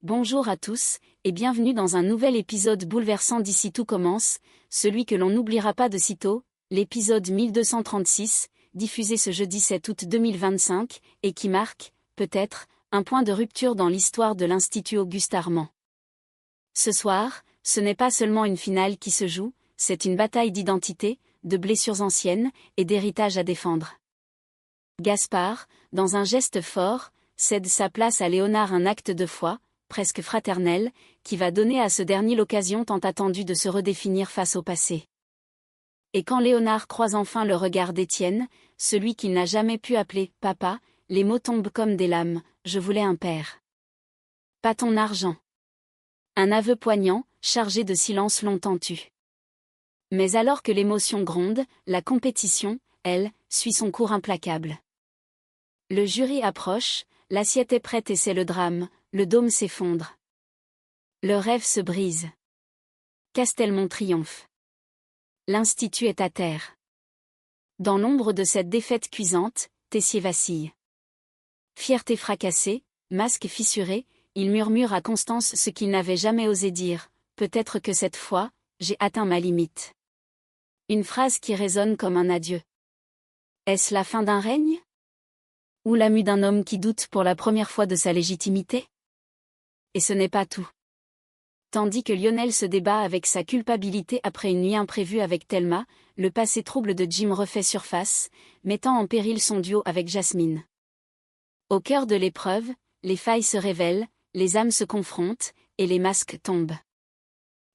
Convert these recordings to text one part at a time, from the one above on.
Bonjour à tous, et bienvenue dans un nouvel épisode bouleversant d'ici tout commence, celui que l'on n'oubliera pas de sitôt, l'épisode 1236, diffusé ce jeudi 7 août 2025, et qui marque, peut-être, un point de rupture dans l'histoire de l'Institut Auguste Armand. Ce soir, ce n'est pas seulement une finale qui se joue, c'est une bataille d'identité, de blessures anciennes, et d'héritage à défendre. Gaspard, dans un geste fort, cède sa place à Léonard, un acte de foi, presque fraternel, qui va donner à ce dernier l'occasion tant attendue de se redéfinir face au passé. Et quand Léonard croise enfin le regard d'Étienne, celui qu'il n'a jamais pu appeler « papa », les mots tombent comme des lames, « je voulais un père. Pas ton argent ». Un aveu poignant, chargé de silence longtemps tu. Mais alors que l'émotion gronde, la compétition, elle, suit son cours implacable. Le jury approche, l'assiette est prête et c'est le drame, le dôme s'effondre. Le rêve se brise. Castelmont triomphe. L'Institut est à terre. Dans l'ombre de cette défaite cuisante, Tessier vacille. Fierté fracassée, masque fissuré, il murmure à Constance ce qu'il n'avait jamais osé dire, peut-être que cette fois, j'ai atteint ma limite. Une phrase qui résonne comme un adieu. Est-ce la fin d'un règne ? Ou la mue d'un homme qui doute pour la première fois de sa légitimité ? Et ce n'est pas tout. Tandis que Lionel se débat avec sa culpabilité après une nuit imprévue avec Thelma, le passé trouble de Jim refait surface, mettant en péril son duo avec Jasmine. Au cœur de l'épreuve, les failles se révèlent, les âmes se confrontent, et les masques tombent.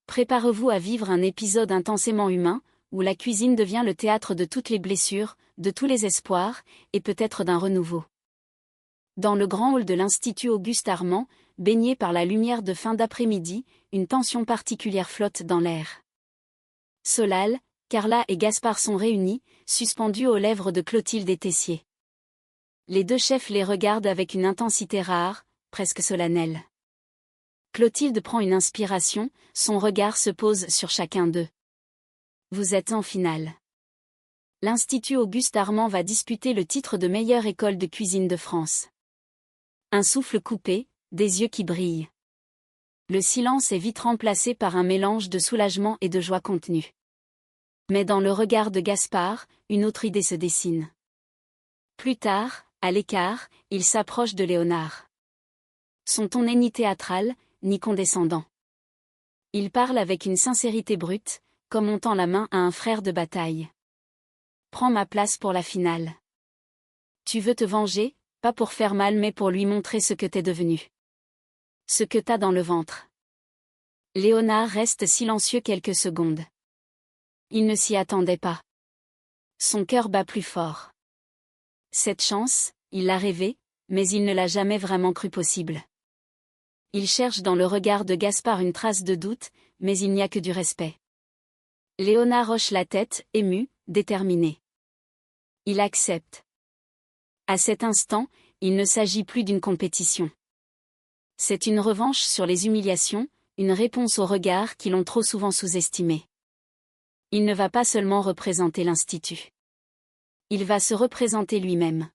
Préparez-vous à vivre un épisode intensément humain, où la cuisine devient le théâtre de toutes les blessures, de tous les espoirs, et peut-être d'un renouveau. Dans le grand hall de l'Institut Auguste Armand, baigné par la lumière de fin d'après-midi, une tension particulière flotte dans l'air. Solal, Carla et Gaspard sont réunis, suspendus aux lèvres de Clotilde et Tessier. Les deux chefs les regardent avec une intensité rare, presque solennelle. Clotilde prend une inspiration, son regard se pose sur chacun d'eux. Vous êtes en finale. L'Institut Auguste Armand va disputer le titre de meilleure école de cuisine de France. Un souffle coupé, des yeux qui brillent. Le silence est vite remplacé par un mélange de soulagement et de joie contenue. Mais dans le regard de Gaspard, une autre idée se dessine. Plus tard, à l'écart, il s'approche de Léonard. Son ton n'est ni théâtral, ni condescendant. Il parle avec une sincérité brute, comme on tend la main à un frère de bataille. Prends ma place pour la finale. Tu veux te venger, pas pour faire mal mais pour lui montrer ce que t'es devenu. Ce que t'as dans le ventre. Léonard reste silencieux quelques secondes. Il ne s'y attendait pas. Son cœur bat plus fort. Cette chance, il l'a rêvée, mais il ne l'a jamais vraiment cru possible. Il cherche dans le regard de Gaspard une trace de doute, mais il n'y a que du respect. Léonard hoche la tête, ému, déterminé. Il accepte. À cet instant, il ne s'agit plus d'une compétition. C'est une revanche sur les humiliations, une réponse aux regards qui l'ont trop souvent sous-estimé. Il ne va pas seulement représenter l'Institut. Il va se représenter lui-même.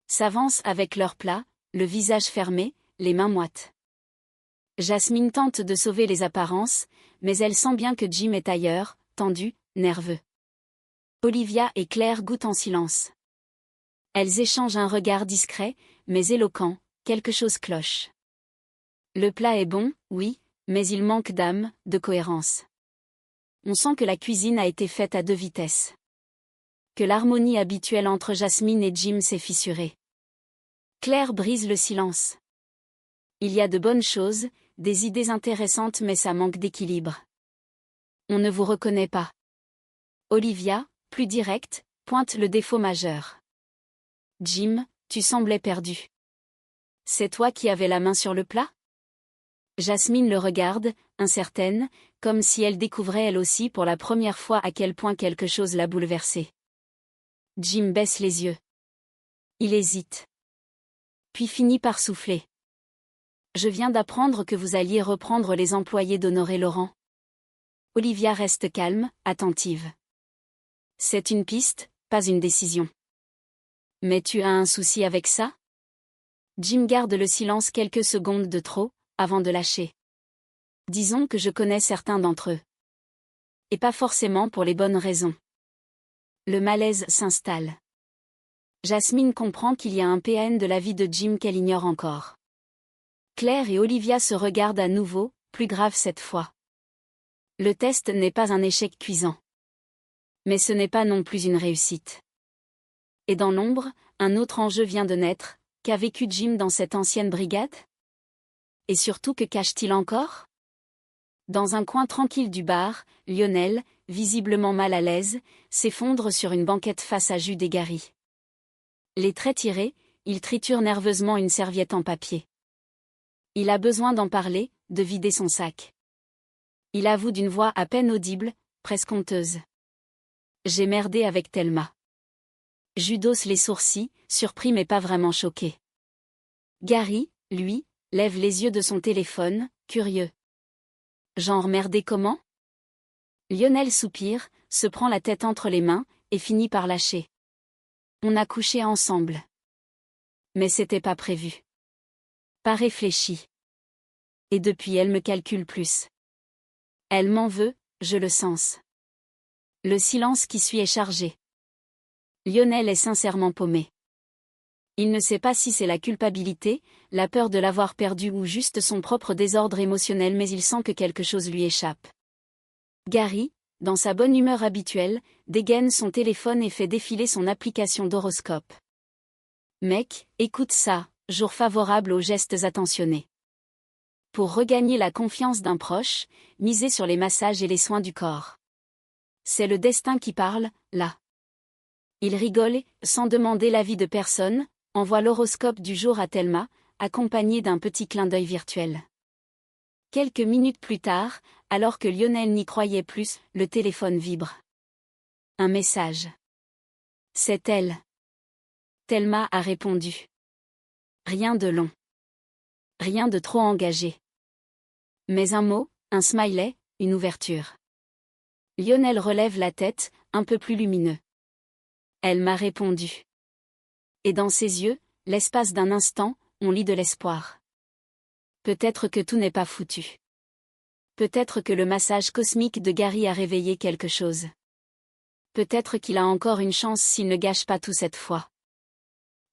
S'avance avec leur plat, le visage fermé, les mains moites. Jasmine tente de sauver les apparences, mais elle sent bien que Jim est ailleurs, tendu, nerveux. Olivia et Claire goûtent en silence. Elles échangent un regard discret, mais éloquent, quelque chose cloche. Le plat est bon, oui, mais il manque d'âme, de cohérence. On sent que la cuisine a été faite à deux vitesses. Que l'harmonie habituelle entre Jasmine et Jim s'est fissurée. Claire brise le silence. Il y a de bonnes choses, des idées intéressantes mais ça manque d'équilibre. On ne vous reconnaît pas. Olivia, plus directe, pointe le défaut majeur. Jim, tu semblais perdu. C'est toi qui avais la main sur le plat ? Jasmine le regarde, incertaine, comme si elle découvrait elle aussi pour la première fois à quel point quelque chose l'a bouleversée. Jim baisse les yeux. Il hésite. Puis finit par souffler. Je viens d'apprendre que vous alliez reprendre les employés d'Honoré Laurent. Olivia reste calme, attentive. C'est une piste, pas une décision. Mais tu as un souci avec ça ? Jim garde le silence quelques secondes de trop, avant de lâcher. Disons que je connais certains d'entre eux. Et pas forcément pour les bonnes raisons. Le malaise s'installe. Jasmine comprend qu'il y a un PN de la vie de Jim qu'elle ignore encore. Claire et Olivia se regardent à nouveau, plus grave cette fois. Le test n'est pas un échec cuisant. Mais ce n'est pas non plus une réussite. Et dans l'ombre, un autre enjeu vient de naître. Qu'a vécu Jim dans cette ancienne brigade? Et surtout, que cache-t-il encore? Dans un coin tranquille du bar, Lionel, visiblement mal à l'aise, s'effondre sur une banquette face à Jude et Gary. Les traits tirés, il triture nerveusement une serviette en papier. Il a besoin d'en parler, de vider son sac. Il avoue d'une voix à peine audible, presque honteuse. J'ai merdé avec Thelma. Jude hausse les sourcils, surpris mais pas vraiment choqué. Gary, lui, lève les yeux de son téléphone, curieux. Genre merdé comment? Lionel soupire, se prend la tête entre les mains, et finit par lâcher. On a couché ensemble. Mais c'était pas prévu. Pas réfléchi. Et depuis elle me calcule plus. Elle m'en veut, je le sens. Le silence qui suit est chargé. Lionel est sincèrement paumé. Il ne sait pas si c'est la culpabilité, la peur de l'avoir perdu ou juste son propre désordre émotionnel, mais il sent que quelque chose lui échappe. Gary, dans sa bonne humeur habituelle, dégaine son téléphone et fait défiler son application d'horoscope. Mec, écoute ça, jour favorable aux gestes attentionnés. Pour regagner la confiance d'un proche, misez sur les massages et les soins du corps. C'est le destin qui parle, là. Il rigole et, sans demander l'avis de personne, envoie l'horoscope du jour à Thelma, accompagné d'un petit clin d'œil virtuel. Quelques minutes plus tard, alors que Lionel n'y croyait plus, le téléphone vibre. Un message. C'est elle. Thelma a répondu. Rien de long. Rien de trop engagé. Mais un mot, un smiley, une ouverture. Lionel relève la tête, un peu plus lumineux. Elle m'a répondu. Et dans ses yeux, l'espace d'un instant, on lit de l'espoir. Peut-être que tout n'est pas foutu. Peut-être que le massage cosmique de Gary a réveillé quelque chose. Peut-être qu'il a encore une chance s'il ne gâche pas tout cette fois.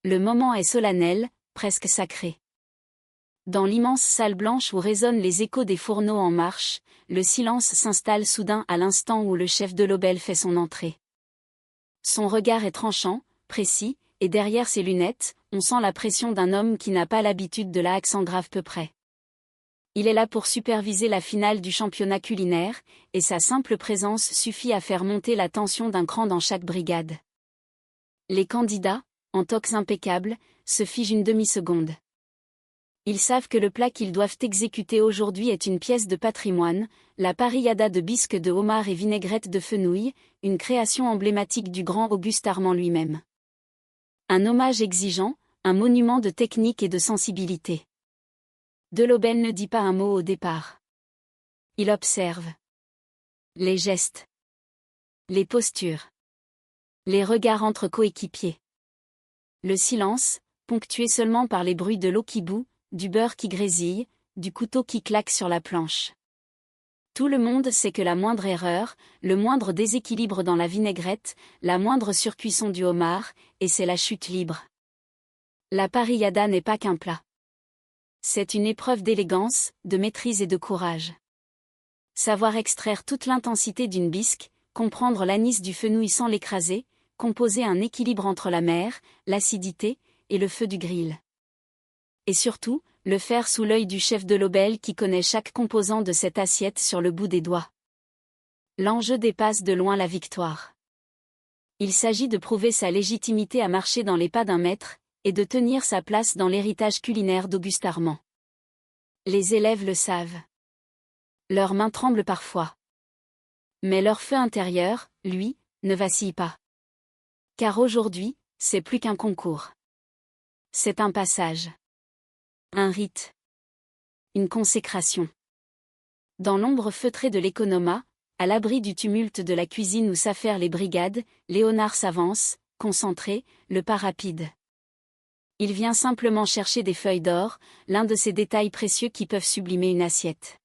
Le moment est solennel, presque sacré. Dans l'immense salle blanche où résonnent les échos des fourneaux en marche, le silence s'installe soudain à l'instant où le chef de l'Obel fait son entrée. Son regard est tranchant, précis, et derrière ses lunettes, on sent la pression d'un homme qui n'a pas l'habitude de l'accent grave peu près. Il est là pour superviser la finale du championnat culinaire, et sa simple présence suffit à faire monter la tension d'un cran dans chaque brigade. Les candidats, en toques impeccables, se figent une demi-seconde. Ils savent que le plat qu'ils doivent exécuter aujourd'hui est une pièce de patrimoine, la parillada de bisque de homard et vinaigrette de fenouil, une création emblématique du grand Auguste Armand lui-même. Un hommage exigeant, un monument de technique et de sensibilité. Delobel ne dit pas un mot au départ. Il observe. Les gestes. Les postures. Les regards entre coéquipiers. Le silence, ponctué seulement par les bruits de l'eau qui bout, du beurre qui grésille, du couteau qui claque sur la planche. Tout le monde sait que la moindre erreur, le moindre déséquilibre dans la vinaigrette, la moindre surcuisson du homard, et c'est la chute libre. La parillada n'est pas qu'un plat. C'est une épreuve d'élégance, de maîtrise et de courage. Savoir extraire toute l'intensité d'une bisque, comprendre l'anis du fenouil sans l'écraser, composer un équilibre entre la mer, l'acidité, et le feu du grill. Et surtout, le faire sous l'œil du chef de l'Obel qui connaît chaque composant de cette assiette sur le bout des doigts. L'enjeu dépasse de loin la victoire. Il s'agit de prouver sa légitimité à marcher dans les pas d'un maître, et de tenir sa place dans l'héritage culinaire d'Auguste Armand. Les élèves le savent. Leurs mains tremblent parfois. Mais leur feu intérieur, lui, ne vacille pas. Car aujourd'hui, c'est plus qu'un concours. C'est un passage. Un rite. Une consécration. Dans l'ombre feutrée de l'économat, à l'abri du tumulte de la cuisine où s'affairent les brigades, Léonard s'avance, concentré, le pas rapide. Il vient simplement chercher des feuilles d'or, l'un de ces détails précieux qui peuvent sublimer une assiette.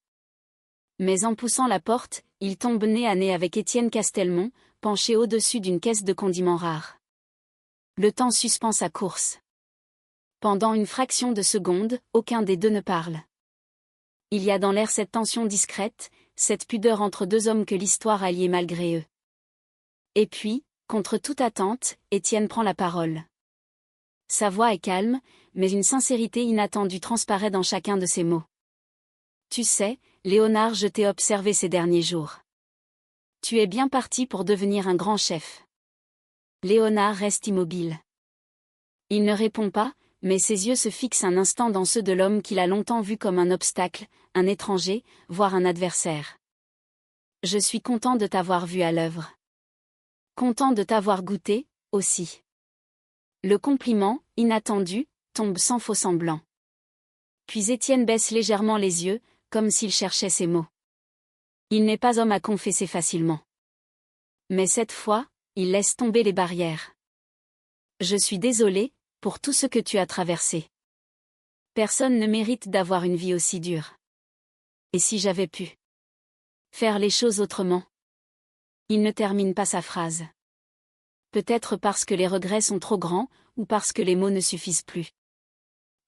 Mais en poussant la porte, il tombe nez à nez avec Étienne Castelmont, penché au-dessus d'une caisse de condiments rares. Le temps suspend sa course. Pendant une fraction de seconde, aucun des deux ne parle. Il y a dans l'air cette tension discrète, cette pudeur entre deux hommes que l'histoire a liés malgré eux. Et puis, contre toute attente, Étienne prend la parole. Sa voix est calme, mais une sincérité inattendue transparaît dans chacun de ses mots. Tu sais, Léonard, je t'ai observé ces derniers jours. Tu es bien parti pour devenir un grand chef. Léonard reste immobile. Il ne répond pas, mais ses yeux se fixent un instant dans ceux de l'homme qu'il a longtemps vu comme un obstacle, un étranger, voire un adversaire. Je suis content de t'avoir vu à l'œuvre. Content de t'avoir goûté, aussi. Le compliment, inattendu, tombe sans faux semblant. Puis Étienne baisse légèrement les yeux, comme s'il cherchait ses mots. Il n'est pas homme à confesser facilement. Mais cette fois, il laisse tomber les barrières. Je suis désolé, pour tout ce que tu as traversé. Personne ne mérite d'avoir une vie aussi dure. Et si j'avais pu faire les choses autrement? Il ne termine pas sa phrase. Peut-être parce que les regrets sont trop grands, ou parce que les mots ne suffisent plus.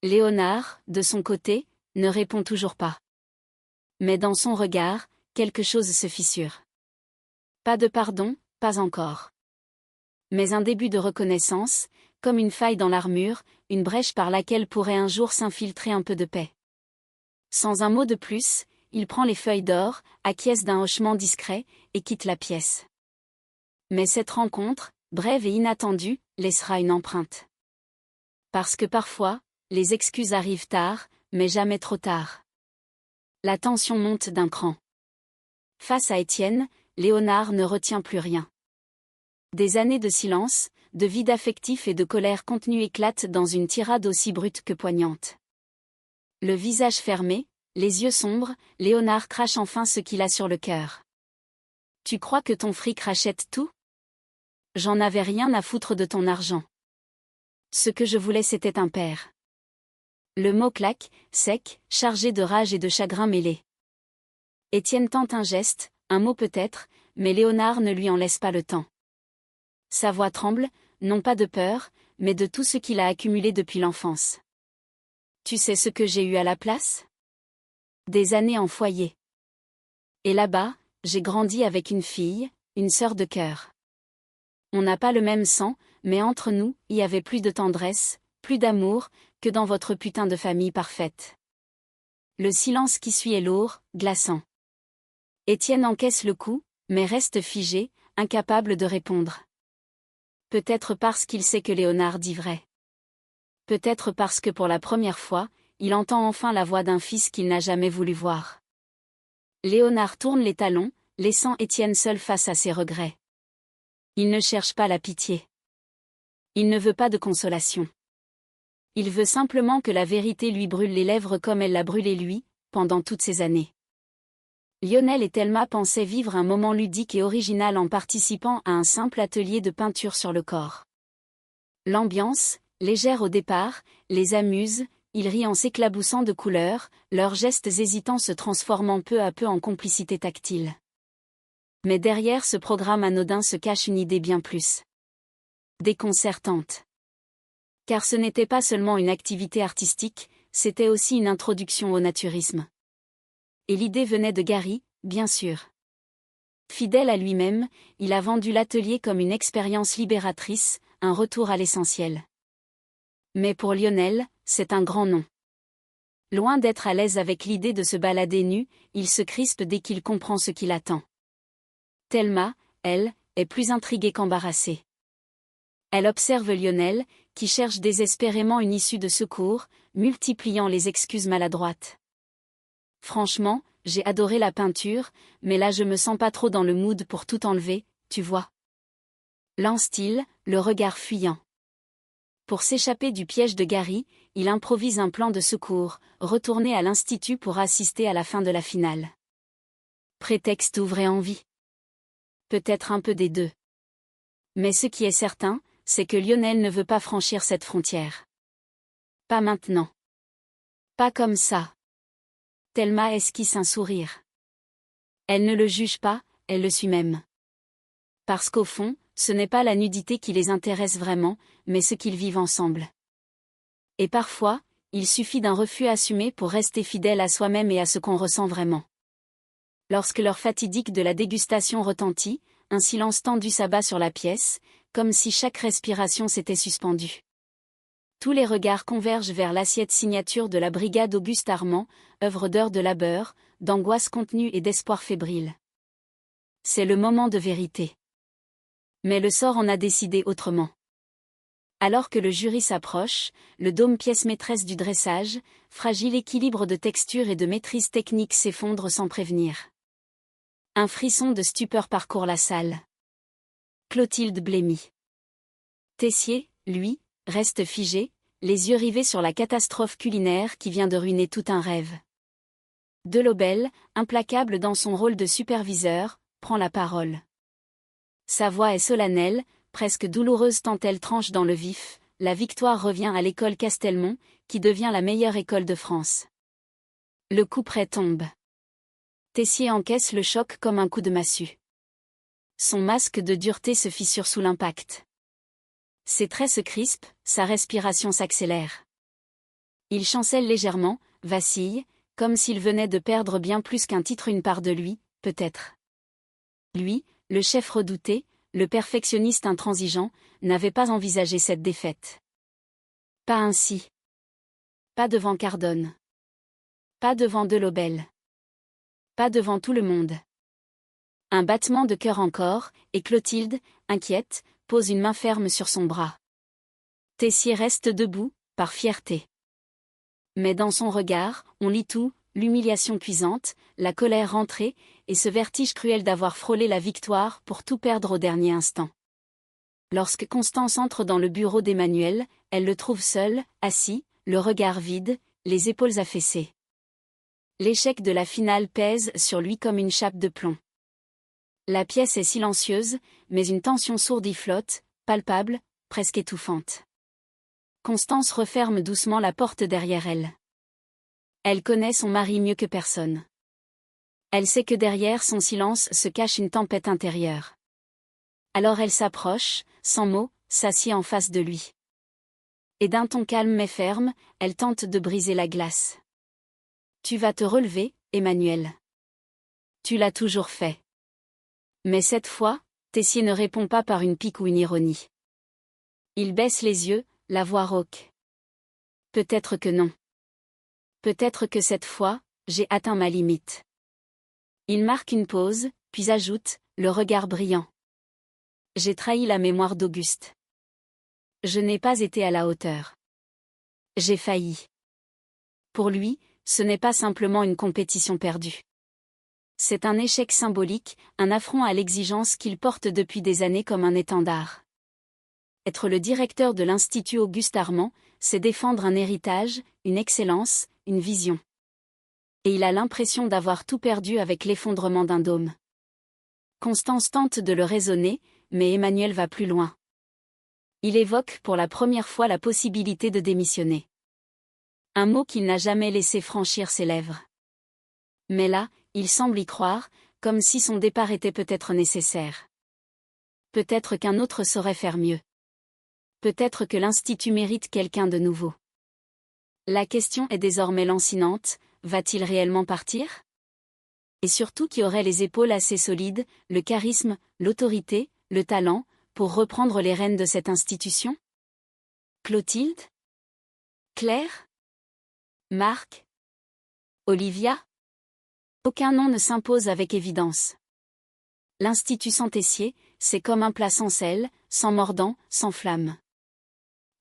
Léonard, de son côté, ne répond toujours pas. Mais dans son regard, quelque chose se fissure. Pas de pardon, pas encore. Mais un début de reconnaissance, comme une faille dans l'armure, une brèche par laquelle pourrait un jour s'infiltrer un peu de paix. Sans un mot de plus, il prend les feuilles d'or, acquiesce d'un hochement discret, et quitte la pièce. Mais cette rencontre, brève et inattendue, laissera une empreinte. Parce que parfois, les excuses arrivent tard, mais jamais trop tard. La tension monte d'un cran. Face à Étienne, Léonard ne retient plus rien. Des années de silence, de vide affectif et de colère contenue éclatent dans une tirade aussi brute que poignante. Le visage fermé, les yeux sombres, Léonard crache enfin ce qu'il a sur le cœur. Tu crois que ton fric rachète tout? J'en avais rien à foutre de ton argent. Ce que je voulais, c'était un père. Le mot claque, sec, chargé de rage et de chagrin mêlés. Étienne tente un geste, un mot peut-être, mais Léonard ne lui en laisse pas le temps. Sa voix tremble, non pas de peur, mais de tout ce qu'il a accumulé depuis l'enfance. Tu sais ce que j'ai eu à la place? Des années en foyer. Et là-bas, j'ai grandi avec une fille, une sœur de cœur. On n'a pas le même sang, mais entre nous, il y avait plus de tendresse, plus d'amour, que dans votre putain de famille parfaite. Le silence qui suit est lourd, glaçant. Étienne encaisse le coup, mais reste figé, incapable de répondre. Peut-être parce qu'il sait que Léonard dit vrai. Peut-être parce que pour la première fois, il entend enfin la voix d'un fils qu'il n'a jamais voulu voir. Léonard tourne les talons, laissant Étienne seul face à ses regrets. Il ne cherche pas la pitié. Il ne veut pas de consolation. Il veut simplement que la vérité lui brûle les lèvres comme elle l'a brûlé lui, pendant toutes ces années. Lionel et Thelma pensaient vivre un moment ludique et original en participant à un simple atelier de peinture sur le corps. L'ambiance, légère au départ, les amuse, ils rient en s'éclaboussant de couleurs, leurs gestes hésitants se transformant peu à peu en complicité tactile. Mais derrière ce programme anodin se cache une idée bien plus déconcertante. Car ce n'était pas seulement une activité artistique, c'était aussi une introduction au naturisme. Et l'idée venait de Gary, bien sûr. Fidèle à lui-même, il a vendu l'atelier comme une expérience libératrice, un retour à l'essentiel. Mais pour Lionel, c'est un grand non. Loin d'être à l'aise avec l'idée de se balader nu, il se crispe dès qu'il comprend ce qui l'attend. Thelma, elle, est plus intriguée qu'embarrassée. Elle observe Lionel, qui cherche désespérément une issue de secours, multipliant les excuses maladroites. Franchement, j'ai adoré la peinture, mais là je me sens pas trop dans le mood pour tout enlever, tu vois. Lance-t-il, le regard fuyant. Pour s'échapper du piège de Gary, il improvise un plan de secours, retourner à l'institut pour assister à la fin de la finale. Prétexte ou vraie envie? Peut-être un peu des deux. Mais ce qui est certain, c'est que Lionel ne veut pas franchir cette frontière. Pas maintenant. Pas comme ça. Thelma esquisse un sourire. Elle ne le juge pas, elle le suit même. Parce qu'au fond, ce n'est pas la nudité qui les intéresse vraiment, mais ce qu'ils vivent ensemble. Et parfois, il suffit d'un refus assumé pour rester fidèle à soi-même et à ce qu'on ressent vraiment. Lorsque l'heure fatidique de la dégustation retentit, un silence tendu s'abat sur la pièce, comme si chaque respiration s'était suspendue. Tous les regards convergent vers l'assiette signature de la brigade Auguste Armand, œuvre d'heures de labeur, d'angoisse contenue et d'espoir fébrile. C'est le moment de vérité. Mais le sort en a décidé autrement. Alors que le jury s'approche, le dôme pièce maîtresse du dressage, fragile équilibre de texture et de maîtrise technique s'effondre sans prévenir. Un frisson de stupeur parcourt la salle. Clotilde blêmit. Tessier, lui, reste figé, les yeux rivés sur la catastrophe culinaire qui vient de ruiner tout un rêve. Delobel, implacable dans son rôle de superviseur, prend la parole. Sa voix est solennelle, presque douloureuse tant elle tranche dans le vif, la victoire revient à l'école Castelmont, qui devient la meilleure école de France. Le coup près tombe. Tessier encaisse le choc comme un coup de massue. Son masque de dureté se fissure sous l'impact. Ses traits se crispent, sa respiration s'accélère. Il chancelle légèrement, vacille, comme s'il venait de perdre bien plus qu'un titre, une part de lui, peut-être. Lui, le chef redouté, le perfectionniste intransigeant, n'avait pas envisagé cette défaite. Pas ainsi. Pas devant Cardone. Pas devant Delobel. Pas devant tout le monde. Un battement de cœur encore, et Clotilde, inquiète, pose une main ferme sur son bras. Tessier reste debout, par fierté. Mais dans son regard, on lit tout, l'humiliation cuisante, la colère rentrée, et ce vertige cruel d'avoir frôlé la victoire pour tout perdre au dernier instant. Lorsque Constance entre dans le bureau d'Emmanuel, elle le trouve seul, assis, le regard vide, les épaules affaissées. L'échec de la finale pèse sur lui comme une chape de plomb. La pièce est silencieuse, mais une tension sourde y flotte, palpable, presque étouffante. Constance referme doucement la porte derrière elle. Elle connaît son mari mieux que personne. Elle sait que derrière son silence se cache une tempête intérieure. Alors elle s'approche, sans mots, s'assied en face de lui. Et d'un ton calme mais ferme, elle tente de briser la glace. Tu vas te relever, Emmanuel. Tu l'as toujours fait. Mais cette fois, Tessier ne répond pas par une pique ou une ironie. Il baisse les yeux, la voix rauque. Peut-être que non. Peut-être que cette fois, j'ai atteint ma limite. Il marque une pause, puis ajoute, le regard brillant. J'ai trahi la mémoire d'Auguste. Je n'ai pas été à la hauteur. J'ai failli. Pour lui, ce n'est pas simplement une compétition perdue. C'est un échec symbolique, un affront à l'exigence qu'il porte depuis des années comme un étendard. Être le directeur de l'Institut Auguste Armand, c'est défendre un héritage, une excellence, une vision. Et il a l'impression d'avoir tout perdu avec l'effondrement d'un dôme. Constance tente de le raisonner, mais Emmanuel va plus loin. Il évoque pour la première fois la possibilité de démissionner. Un mot qu'il n'a jamais laissé franchir ses lèvres. Mais là, il semble y croire, comme si son départ était peut-être nécessaire. Peut-être qu'un autre saurait faire mieux. Peut-être que l'Institut mérite quelqu'un de nouveau. La question est désormais lancinante, va-t-il réellement partir ? Et surtout qui aurait les épaules assez solides, le charisme, l'autorité, le talent, pour reprendre les rênes de cette institution ? Clotilde ? Claire ? Marc ? Olivia ? Aucun nom ne s'impose avec évidence. L'Institut sans Tessier, c'est comme un plat sans sel, sans mordant, sans flamme.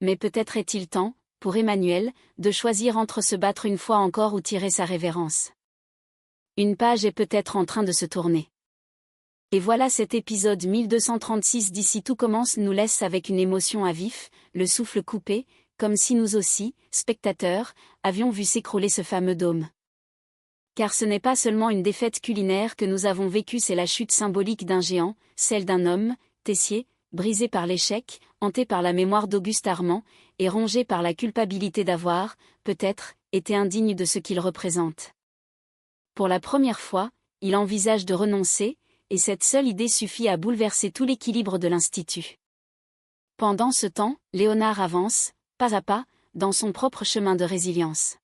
Mais peut-être est-il temps, pour Emmanuel, de choisir entre se battre une fois encore ou tirer sa révérence. Une page est peut-être en train de se tourner. Et voilà, cet épisode 1236 d'Ici tout commence nous laisse avec une émotion à vif, le souffle coupé, comme si nous aussi, spectateurs, avions vu s'écrouler ce fameux dôme. Car ce n'est pas seulement une défaite culinaire que nous avons vécue, c'est la chute symbolique d'un géant, celle d'un homme, Tessier, brisé par l'échec, hanté par la mémoire d'Auguste Armand, et rongé par la culpabilité d'avoir, peut-être, été indigne de ce qu'il représente. Pour la première fois, il envisage de renoncer, et cette seule idée suffit à bouleverser tout l'équilibre de l'Institut. Pendant ce temps, Léonard avance, pas à pas, dans son propre chemin de résilience.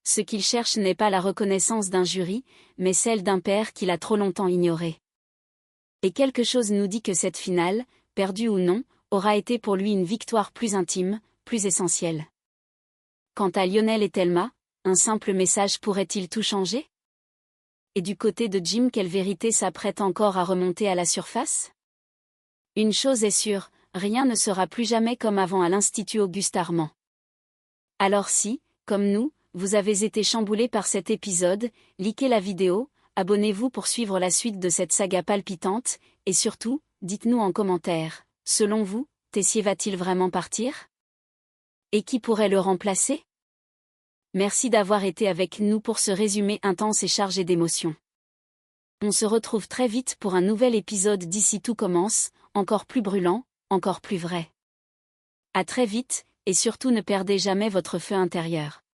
Ce qu'il cherche n'est pas la reconnaissance d'un jury, mais celle d'un père qu'il a trop longtemps ignoré. Et quelque chose nous dit que cette finale, perdue ou non, aura été pour lui une victoire plus intime, plus essentielle. Quant à Lionel et Thelma, un simple message pourrait-il tout changer? Et du côté de Jim, quelle vérité s'apprête encore à remonter à la surface? Une chose est sûre, rien ne sera plus jamais comme avant à l'Institut Auguste Armand. Alors si, comme nous, vous avez été chamboulé par cet épisode, likez la vidéo, abonnez-vous pour suivre la suite de cette saga palpitante, et surtout, dites-nous en commentaire, selon vous, Tessier va-t-il vraiment partir? Et qui pourrait le remplacer? Merci d'avoir été avec nous pour ce résumé intense et chargé d'émotions. On se retrouve très vite pour un nouvel épisode d'ici tout commence, encore plus brûlant, encore plus vrai. À très vite, et surtout ne perdez jamais votre feu intérieur.